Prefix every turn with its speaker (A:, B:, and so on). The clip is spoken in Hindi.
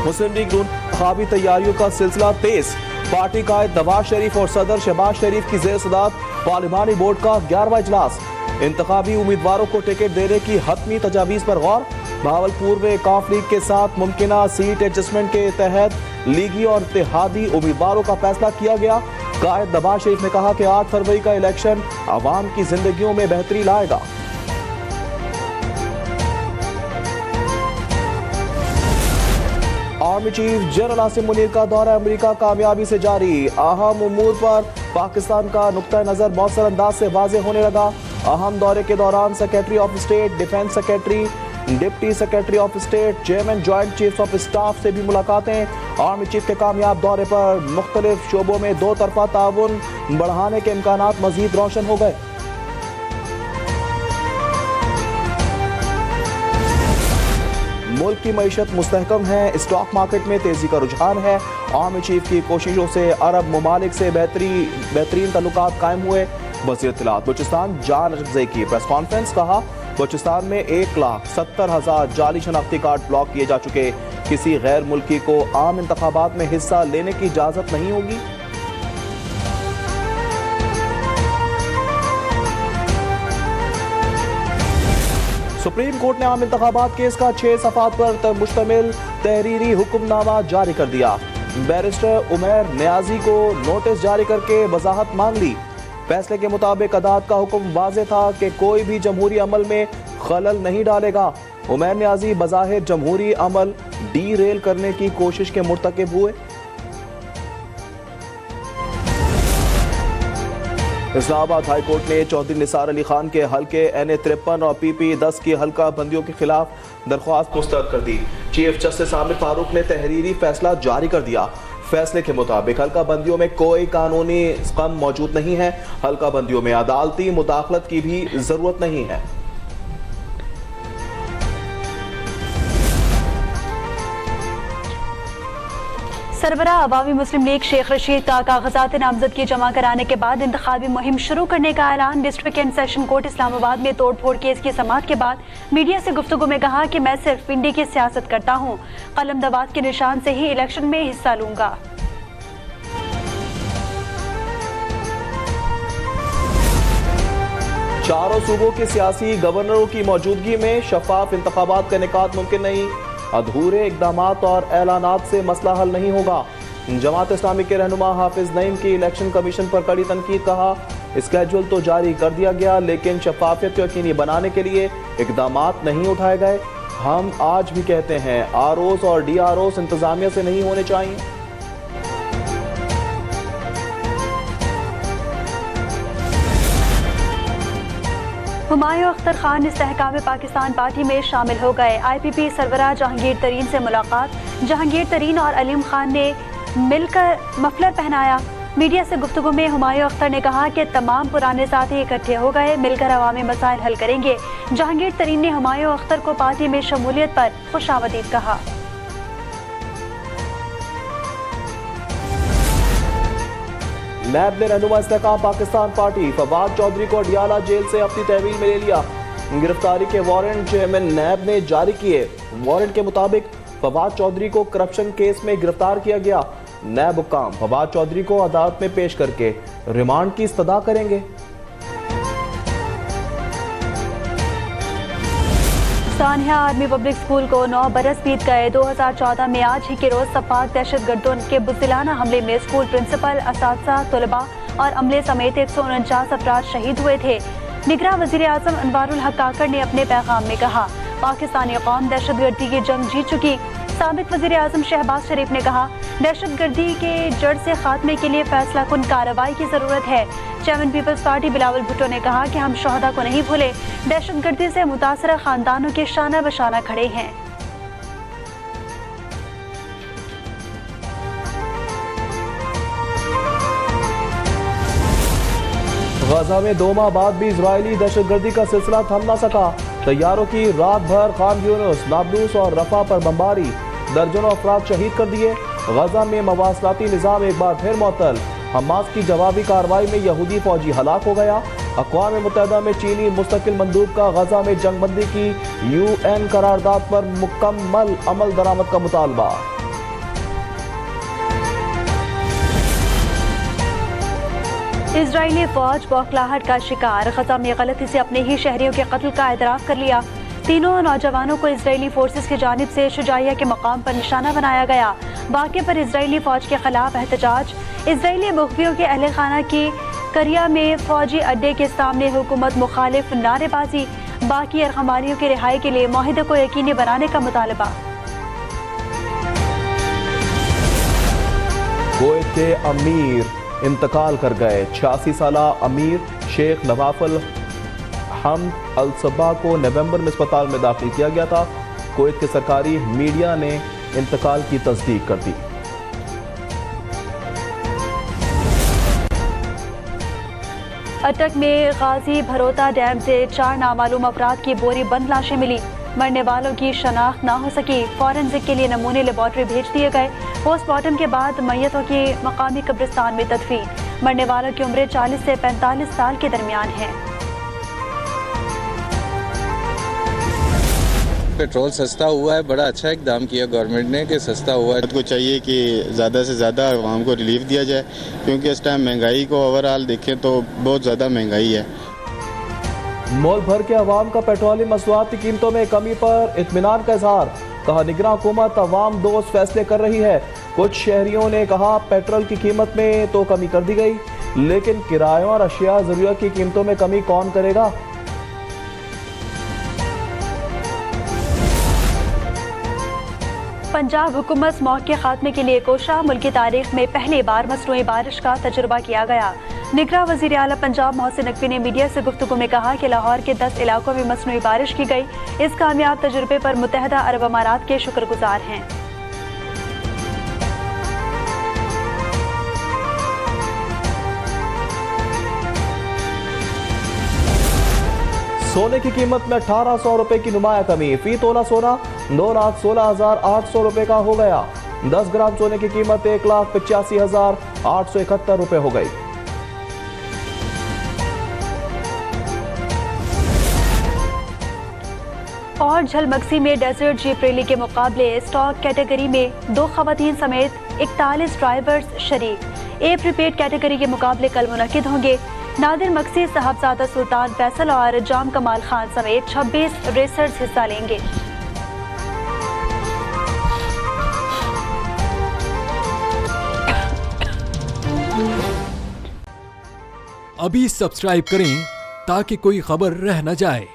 A: मुस्लिम लीग नून इंतखाबी तैयारियों का सिलसिला तेज। पार्टी का नवाज शरीफ और सदर शहबाज शरीफ की जेर सदारत पार्लिमानी बोर्ड का 11वां इजलास। इंतखाबी उम्मीदवारों को टिकट देने की हतमी तजावीज़ पर गौर। भावलपुर में काफ लीग के साथ मुमकिना सीट एडजस्टमेंट के तहत लीगी और इत्तेहादी उम्मीदवारों का फैसला किया गया। कायद नवाज शरीफ ने कहा कि 8 फरवरी का इलेक्शन आवाम की जिंदगियों में बेहतरी लाएगा। Army chief general Asim Munir का दौरा अमेरिका कामयाबी से जारी। अहम उमूर पर पाकिस्तान का नुक्ता नजर मौसर अंदाज से वाज़ेह होने लगा। अहम दौरे के दौरान secretary of state, defence secretary, deputy secretary of state, chairman joint chiefs of staff से भी मुलाकातें। आर्मी चीफ के कामयाब दौरे पर मुख्तलिफ शोबों में दो तरफा ताउन बढ़ाने के इम्कानात मजीद रोशन हो गए। मुल्क की मईशत मुस्तहकम है, स्टॉक मार्केट में तेजी का रुझान है। आर्मी चीफ की कोशिशों से अरब ममालिक से बेहतरीन ताल्लुकात कायम हुए। वज़ीर इत्तलात बलूचिस्तान जान अफज़ई की प्रेस कॉन्फ्रेंस। कहा बलूचिस्तान में 1,70,000 जाली शनाख्ती कार्ड ब्लॉक किए जा चुके। किसी गैर मुल्की को आम इंतखाबात में हिस्सा लेने की इजाजत नहीं होगी। सुप्रीम कोर्ट ने आम इंतखाबात केस का 6 सफ़ात पर मुश्तमिल तहरीरी हुक्मनामा जारी कर दिया। बैरिस्टर उमैर नियाजी को नोटिस जारी करके वजाहत मांग ली। फैसले के मुताबिक अदालत का हुक्म वाज़ेह था कि कोई भी जमहूरी अमल में खलल नहीं डालेगा। उमैर नियाजी बज़ाहिर जमहूरी अमल डीरेल करने की कोशिश के मुर्तकिब हुए। इस्लामाबाद हाई कोर्ट ने चौधरी निसार अली खान के हल्के NA-53 और PP-10 की हल्का बंदियों के खिलाफ दरख्वास्त मुस्तरद कर दी। चीफ जस्टिस आमिर फारूक ने तहरीरी फैसला जारी कर दिया। फैसले के मुताबिक हल्का बंदियों में कोई कानूनी स्कम मौजूद नहीं है। हल्का बंदियों में अदालती मुदाखलत की भी जरूरत नहीं है।
B: सरबराह अवामी मुस्लिम लीग शेख रशीद का कागजात नामजद की जमा कराने के बाद इंतखाबी मुहिम शुरू करने का ऐलान। District and session court Islamabad में तोड़फोड़ केस की समाअत के बाद मीडिया से गुफ्तगू में कहा कि मैं सिर्फ पिंडी की सियासत करता हूँ, कलम दवात के निशान से ही इलेक्शन में हिस्सा लूंगा।
A: चारों सूबों के सियासी गवर्नरों की मौजूदगी में शफाफ इंतखाबात का इनेकाद मुमकिन नहीं। अधूरे इकदामात और ऐलानात से मसला हल नहीं होगा। जमात इस्लामी के रहनुमा हाफिज नईम की इलेक्शन कमीशन पर कड़ी तनकीद। कहा स्केड्यूल तो जारी कर दिया गया लेकिन शफाफियत यकीनी बनाने के लिए इकदामात नहीं उठाए गए। हम आज भी कहते हैं ROs और DROs इंतजामिया से नहीं होने चाहिए।
B: हुमायूं अख्तर खान इस्तेहकाम पाकिस्तान पार्टी में शामिल हो गए। IPP सरबराह जहांगीर तरीन से मुलाकात। जहांगीर तरीन और अलीम खान ने मिलकर मफलर पहनाया। मीडिया से गुफ्तगू में हुमायूं अख्तर ने कहा कि तमाम पुराने साथी इकट्ठे हो गए, मिलकर अवामी मसाइल हल करेंगे। जहांगीर तरीन ने हुमायूं अख्तर को पार्टी में शमूलियत पर खुशामदीद कहा।
A: नैब ने रहनुमा इस्तेहकाम पाकिस्तान पार्टी फवाद चौधरी को अडियाला जेल से अपनी तहवील में ले लिया। गिरफ्तारी के वारंट चेयरमैन नैब ने जारी किए। वारंट के मुताबिक फवाद चौधरी को करप्शन केस में गिरफ्तार किया गया। नैब हुक्काम फवाद चौधरी को अदालत में पेश करके रिमांड की इस्तदा करेंगे।
B: सानिया आर्मी पब्लिक स्कूल को 9 बरस बीत गए। 2014 में आज ही के रोज सफाक दहशतगर्दों के बुज़दिलाना हमले में स्कूल प्रिंसिपल, असातिज़ा, तलबा और अमले समेत 149 अफराद शहीद हुए थे। निगरान वज़ीर आज़म अनवारुल हक काकड़ ने अपने पैगाम में कहा पाकिस्तानी कौम दहशतगर्दी की जंग जीत चुकी। साबिक वज़ीर आज़म शहबाज शरीफ ने कहा दहशतगर्दी के जड़ से खात्मे के लिए फैसला कुन कार्रवाई की जरूरत है। चेयरमैन पीपल्स पार्टी बिलावल भुट्टो ने कहा कि हम शोहदा को नहीं भूले, दहशतगर्दी से मुतासरा खानदानों के शाना बशाना खड़े हैं।
A: गजा में 2 माह बाद भी इजरायली दहशतगर्दी का सिलसिला थम न सका। तैयारों की रात भर खान यूनुस, नाब्लूस और रफा पर बमबारी, दर्जनों अफराद शहीद कर दिए। गजा में मवासलाती निज़ाम एक बार फिर मुअत्तल। हमास की जवाबी कार्रवाई में यहूदी फौजी हलाक हो गया। अक़वाम मुत्तहिदा में चीनी मुस्तकिल मंदूब का गजा में जंगबंदी की UN करारदाद पर मुकम्मल अमल दरामद का मुतालबा।
B: इजरायली फौज बौखलाहट का शिकार, गजा में गलती से अपने ही शहरियों के कत्ल का एतराफ कर लिया। तीनों नौजवानों को इजरायली फोर्सेस की जानिब से शुजाइया के मकाम पर निशाना बनाया गया। वाक़े पर इजरायली फौज के खिलाफ एहतजाज। इजरायली मुखबियों के अहल खाना की करिया में फौजी अड्डे के सामने हुकूमत मुखालिफ नारेबाजी। बाकी अरगमानियों की रिहाई के लिए मुआहिदे को यकीनी बनाने का मुतालबा।
A: कुवैत के अमीर इंतकाल कर गए। 86 साला अमीर शेख नवाफल हमद अल सबा को नवंबर में अस्पताल में दाखिल किया गया था। कुवैत के सरकारी मीडिया ने इंतकाल की तस्दीक कर दी।
B: अटक में गाजी भरोता डैम से 4 नामालूम अफराद की बोरी बंद लाशें मिली। मरने वालों की शनाख्त ना हो सकी। फॉरेंसिक के लिए नमूने लेबॉर्ट्री भेज दिए गए। पोस्टमार्टम के बाद मैयतों की मकामी कब्रिस्तान में तदफीन। मरने वालों की उम्र 40 से 45 साल के दरमियान है।
C: पेट्रोल सस्ता हुआ है, बड़ा अच्छा इकदाम किया गवर्नमेंट ने कि सस्ता हुआ है।
D: को चाहिए कि ज़्यादा से ज़्यादा आवाम को रिलीफ दिया जाए, क्योंकि इस टाइम महंगाई को ओवरऑल देखें तो बहुत ज़्यादा महंगाई है।
A: मुल्क भर के अवाम का पेट्रोलियम मसनूआत की कीमतों में कमी पर इत्मीनान का इजहार। कहा निगरान हुकूमत अवाम दोस्त फैसले कर रही है। कुछ शहरियों ने कहा पेट्रोल की कीमत में तो कमी कर दी गई, लेकिन किरायों और अशिया जरूरत की कीमतों में कमी कौन करेगा।
B: पंजाब हुकूमत स्मॉग के खात्मे के लिए कोशा। मुल्क की तारीख में पहली बार मसनूई बारिश का तजुर्बा किया गया। निगरान वज़ीर आला पंजाब मोहसिन नकवी ने मीडिया से गुफ्तगू में कहा कि लाहौर के 10 इलाकों में मसनूई बारिश की गई। इस कामयाब तजुर्बे पर मुत्तहदा अरब अमारात के शुक्रगुजार हैं।
A: सोने की कीमत में 1800 रुपए की नुमाया कमी। फी तोला सोना 2,16,800 रुपए का हो गया। 10 ग्राम सोने की कीमत 1,85,871 रुपए हो गई।
B: और झलमक्सी में डेजर्ट जीप रैली के मुकाबले स्टॉक कैटेगरी में 2 खवातीन समेत 41 ड्राइवर्स शरीक। ए प्रीपेड कैटेगरी के मुकाबले कल मुनक्किद होंगे। नादिर मक्सी, साहबजादा सुल्तान फैसल और जाम कमाल खान समेत 26 रेसर्स हिस्सा लेंगे।
E: अभी सब्सक्राइब करें ताकि कोई खबर रह न जाए।